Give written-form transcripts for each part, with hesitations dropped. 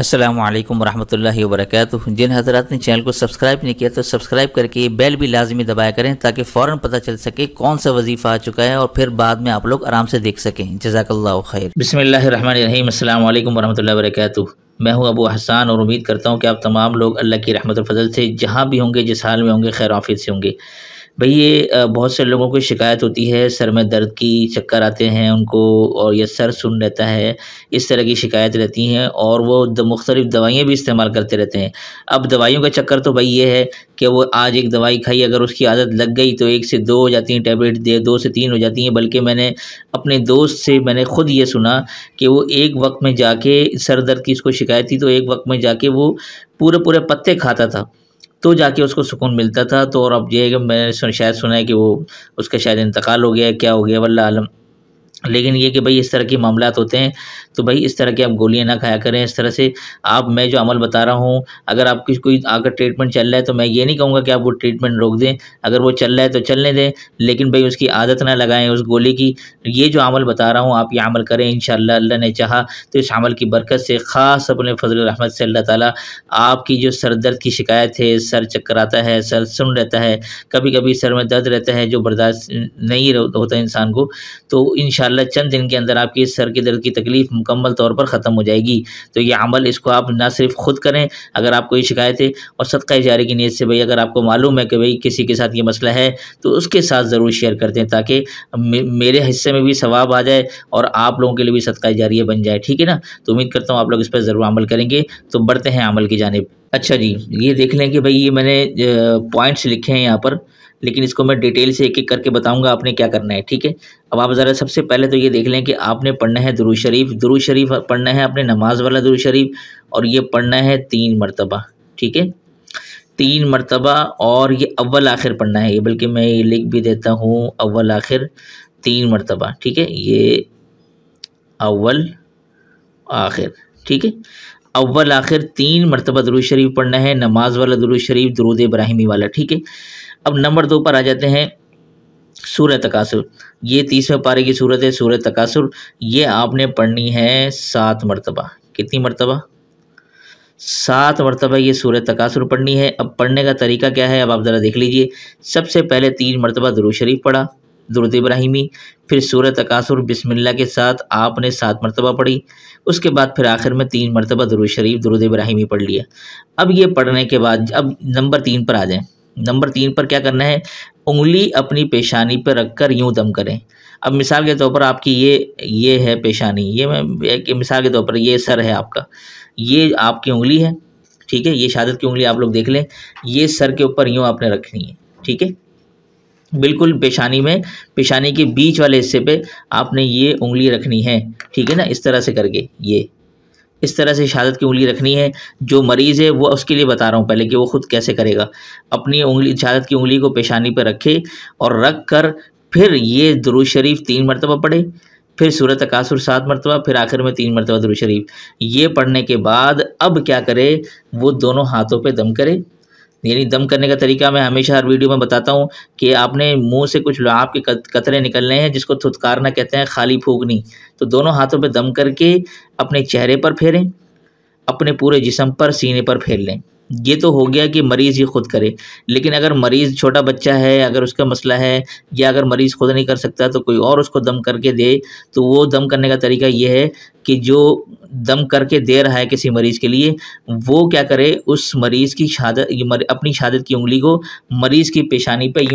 अस्सलामु अलैकुम वरहमतुल्लाहि वबरकातुह। जिन हज़रात ने चैनल को सब्सक्राइब नहीं किया तो सब्सक्राइब करके बेल भी लाजमी दबाया करें ताकि फ़ौरन पता चल सके कौन सा वजीफ़ा आ चुका है और फिर बाद में आप लोग आराम से देख सकें। जज़ाकल्लाहु खैर। बिस्मिल्लाहिर्रहमानिर्रहीम। अस्सलामु अलैकुम वरहमतुल्लाहि वबरकातुह। मैं हूं अबू हसन और उम्मीद करता हूं कि आप तमाम लोग अल्लाह की रहमत और फजल से जहां भी होंगे, जिस हाल में होंगे, खैर आफियत से होंगे। भाई ये बहुत से लोगों को शिकायत होती है सर में दर्द की, चक्कर आते हैं उनको और ये सर सुन रहता है, इस तरह की शिकायत रहती हैं और वो मुख्तलिफ़ दवाइयाँ भी इस्तेमाल करते रहते हैं। अब दवाइयों का चक्कर तो भाई ये है कि वो आज एक दवाई खाई, अगर उसकी आदत लग गई तो 1 से 2 हो जाती हैं टैबलेट, 2 से 3 हो जाती हैं। बल्कि मैंने अपने दोस्त से ख़ुद ये सुना कि वो एक वक्त में जाके सर दर्द की इसको शिकायत थी तो एक वक्त में जाके वो पूरे पत्ते खाता था तो जाके उसको सुकून मिलता था। तो और अब ये है कि मैंने शायद सुना है कि वो उसका शायद इंतकाल हो गया है, क्या हो गया वल्लाह आलम। लेकिन ये कि भाई इस तरह के मामलात होते हैं तो भाई इस तरह की आप गोलियां ना खाया करें। इस तरह से आप, मैं जो अमल बता रहा हूँ, अगर आपकी कोई आकर ट्रीटमेंट चल रहा है तो मैं ये नहीं कहूँगा कि आप वो ट्रीटमेंट रोक दें। अगर वो चल रहा है तो चलने दें, लेकिन भाई उसकी आदत ना लगाएं उस गोली की। ये जो अमल बता रहा हूँ आप ये अमल करें, इंशाअल्लाह अल्लाह ने चाहा तो इस अमल की बरकत से, ख़ास अपने फजल रहमत से अल्लाह ताला आपकी जो सर दर्द की शिकायत है, सर चक्कर आता है, सर सुन रहता है, कभी कभी सर में दर्द रहता है जो बर्दाश्त नहीं होता इंसान को, तो इंशाअल्लाह चंद दिन के अंदर आपकी सर के दर्द की तकलीफ मुकम्मल तौर पर ख़त्म हो जाएगी। तो ये अमल, इसको आप ना सिर्फ खुद करें अगर आपको ये शिकायत है, और सदका जारी की नीयत से भाई अगर आपको मालूम है कि भाई किसी के साथ ये मसला है तो उसके साथ ज़रूर शेयर कर दें ताकि मेरे हिस्से में भी सवाब आ जाए और आप लोगों के लिए भी सदका जारिया बन जाए। ठीक है ना। तो उम्मीद करता हूँ आप लोग इस पर ज़रूर अमल करेंगे। तो बढ़ते हैं अमल की जानिब। अच्छा जी, ये देख लें कि भाई ये मैंने पॉइंट्स लिखे हैं यहाँ पर, लेकिन इसको मैं डिटेल से एक एक करके बताऊंगा आपने क्या करना है। ठीक है। अब आप ज़रा सबसे पहले तो ये देख लें कि आपने पढ़ना है दुरूद शरीफ पढ़ना है आपने, नमाज वाला दुरूद शरीफ, और ये पढ़ना है 3 मरतबा। ठीक है, 3 मरतबा, और ये अव्वल आखिर पढ़ना है। ये बल्कि मैं ये लिख भी देता हूँ, अव्वल आखिर 3 मरतबा। ठीक है, ये अव्वल आखिर, ठीक है, अव्वल आखिर 3 मरतबा दुरूद शरीफ पढ़ना है, नमाज वाला दुरूद शरीफ, दुरूद इब्राहिमी वाला। ठीक है। अब नंबर 2 पर आ जाते हैं, सूरह तकासुर। ये 30वें पारे की सूरत है, सूरह तकासुर। ये आपने पढ़नी है 7 मरतबा। कितनी मरतबा? 7 मरतबा ये सूरह तकासुर पढ़नी है। अब पढ़ने का तरीका क्या है, अब आप ज़रा देख लीजिए। सबसे पहले 3 मरतबा दुरूद शरीफ पढ़ा, दुरूद इब्राहिमी, फिर सूरह तकासुर बिस्मिल्लाह के साथ आपने 7 मरतबा पढ़ी, उसके बाद फिर आखिर में 3 मरतबा दुरूद शरीफ, दुरूद इब्राहिमी पढ़ लिया। अब ये पढ़ने के बाद अब नंबर 3 पर आ जाएं। नंबर 3 पर क्या करना है, उंगली अपनी पेशानी पर रखकर यूं दम करें। अब मिसाल के तौर पर आपकी ये है पेशानी, ये मैं एक मिसाल के तौर पर ये सर है आपका, ये आपकी उंगली है। ठीक है, ये शहादत की उंगली आप लोग देख लें, ये सर के ऊपर यूं आपने रखनी है। ठीक है, बिल्कुल पेशानी में, पेशानी के बीच वाले हिस्से पे आपने ये उंगली रखनी है। ठीक है ना, इस तरह से करके ये इस तरह से शहादत की उंगली रखनी है। जो मरीज़ है वो उसके लिए बता रहा हूँ पहले कि वो खुद कैसे करेगा। अपनी उंगली, शहादत की उंगली को पेशानी पर रखे और रख कर फिर ये दुरूद शरीफ 3 मरतबा पढ़े, फिर सूरह तकासुर 7 मरतबा, फिर आखिर में 3 मरतबा दुरूद शरीफ। ये पढ़ने के बाद अब क्या करे, वो दोनों हाथों पे दम करे। यानी दम करने का तरीका मैं हमेशा हर वीडियो में बताता हूँ कि आपने मुंह से कुछ लुआब के कतरे निकलने हैं, जिसको थुतकारना कहते हैं, खाली फूकनी। तो दोनों हाथों पे दम करके अपने चेहरे पर फेरें, अपने पूरे जिस्म पर, सीने पर फेर लें। ये तो हो गया कि मरीज़ ये खुद करे। लेकिन अगर मरीज़ छोटा बच्चा है, अगर उसका मसला है, या अगर मरीज़ खुद नहीं कर सकता तो कोई और उसको दम करके दे, तो वो दम करने का तरीका ये है कि जो दम करके दे रहा है किसी मरीज़ के लिए, वो क्या करे, उस मरीज़ की शहादत, अपनी शहादत की उंगली को मरीज़ की पेशानी पे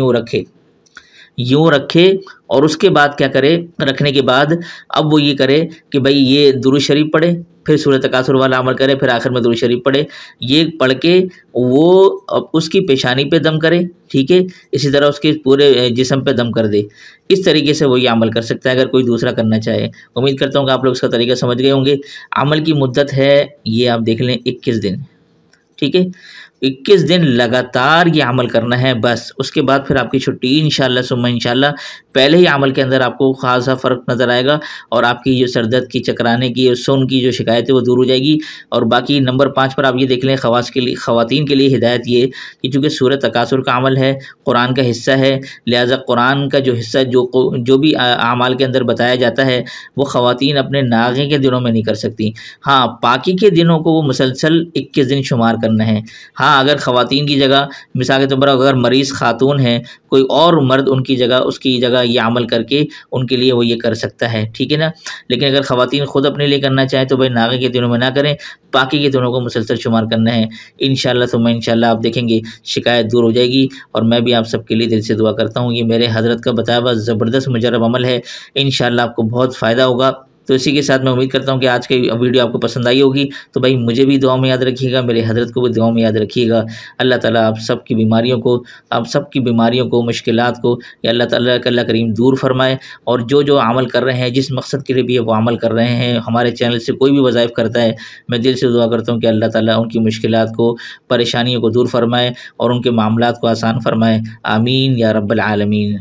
यूँ रखे और उसके बाद क्या करे, रखने के बाद अब वो ये करे कि भाई ये दुरूद शरीफ पढ़े, फिर सूरह तकासुर वाला अमल करे, फिर आखिर में दुरूद शरीफ पढ़े। ये पढ़ के वो उसकी पेशानी पे दम करे। ठीक है, इसी तरह उसके पूरे जिस्म पे दम कर दे। इस तरीके से वो ये अमल कर सकता है अगर कोई दूसरा करना चाहे। उम्मीद करता हूँ कि आप लोग इसका तरीका समझ गए होंगे। अमल की मुद्दत है ये आप देख लें 21 दिन। ठीक है, 21 दिन लगातार ये अमल करना है बस, उसके बाद फिर आपकी छुट्टी इंशाअल्लाह सुम्मा इंशाअल्लाह। पहले ही अमल के अंदर आपको खासा फ़र्क नज़र आएगा और आपकी जो सर दर्द की, चकराने की, सुन की जो शिकायत है वो दूर हो जाएगी। और बाकी नंबर 5 पर आप ये देख लें, ख़वातीन के लिए हिदायत ये कि चूँकि सूरत तकासुर का अमल है, कुरान का हिस्सा है, लिहाजा कुरान का जो हिस्सा जो भी अमाल के अंदर बताया जाता है वो ख़वातीन अपने नागे के दिनों में नहीं कर सकती। हाँ, पाकी के दिनों को वो मुसलसल 21 दिन शुमार करना है। हाँ, अगर ख़वातीन की जगह मिसाल के तौर पर अगर मरीज़ खातून हैं, कोई और मर्द उसकी जगह ये अमल करके उनके लिए वो ये कर सकता है, ठीक है ना। लेकिन अगर ख़वातीन ख़ुद अपने लिए करना चाहें तो भाई नागे के दिनों में ना करें, बाकी के दिनों को मुसलसल शुमार करना है। इंशाअल्लाह सुम्मा इंशाअल्लाह आप देखेंगे शिकायत दूर हो जाएगी। और मैं भी आप सबके लिए दिल से दुआ करता हूँ। ये मेरे हज़रत का बताया हुआ ज़बरदस्त मुजर्रब अमल है, इंशाअल्लाह आपको बहुत फ़ायदा होगा। तो इसी के साथ मैं उम्मीद करता हूँ कि आज की वीडियो आपको पसंद आई होगी। तो भाई मुझे भी दुआओं में याद रखिएगा, मेरे हज़रत को भी दुआओं में याद रखिएगा। अल्लाह ताला आप सबकी बीमारियों को, मुश्किलात को या अल्लाह करीम दूर फरमाए। और जो अमल कर रहे हैं, जिस मकसद के लिए भी वो अमल कर रहे हैं, हमारे चैनल से कोई भी वज़ाइफ करता है, मैं दिल से दुआ करता हूँ कि अल्लाह ताला उनकी मुश्किलात को, परेशानियों को दूर फरमाए और उनके मामलात को आसान फरमाए। आमीन या रब्बल आलमीन।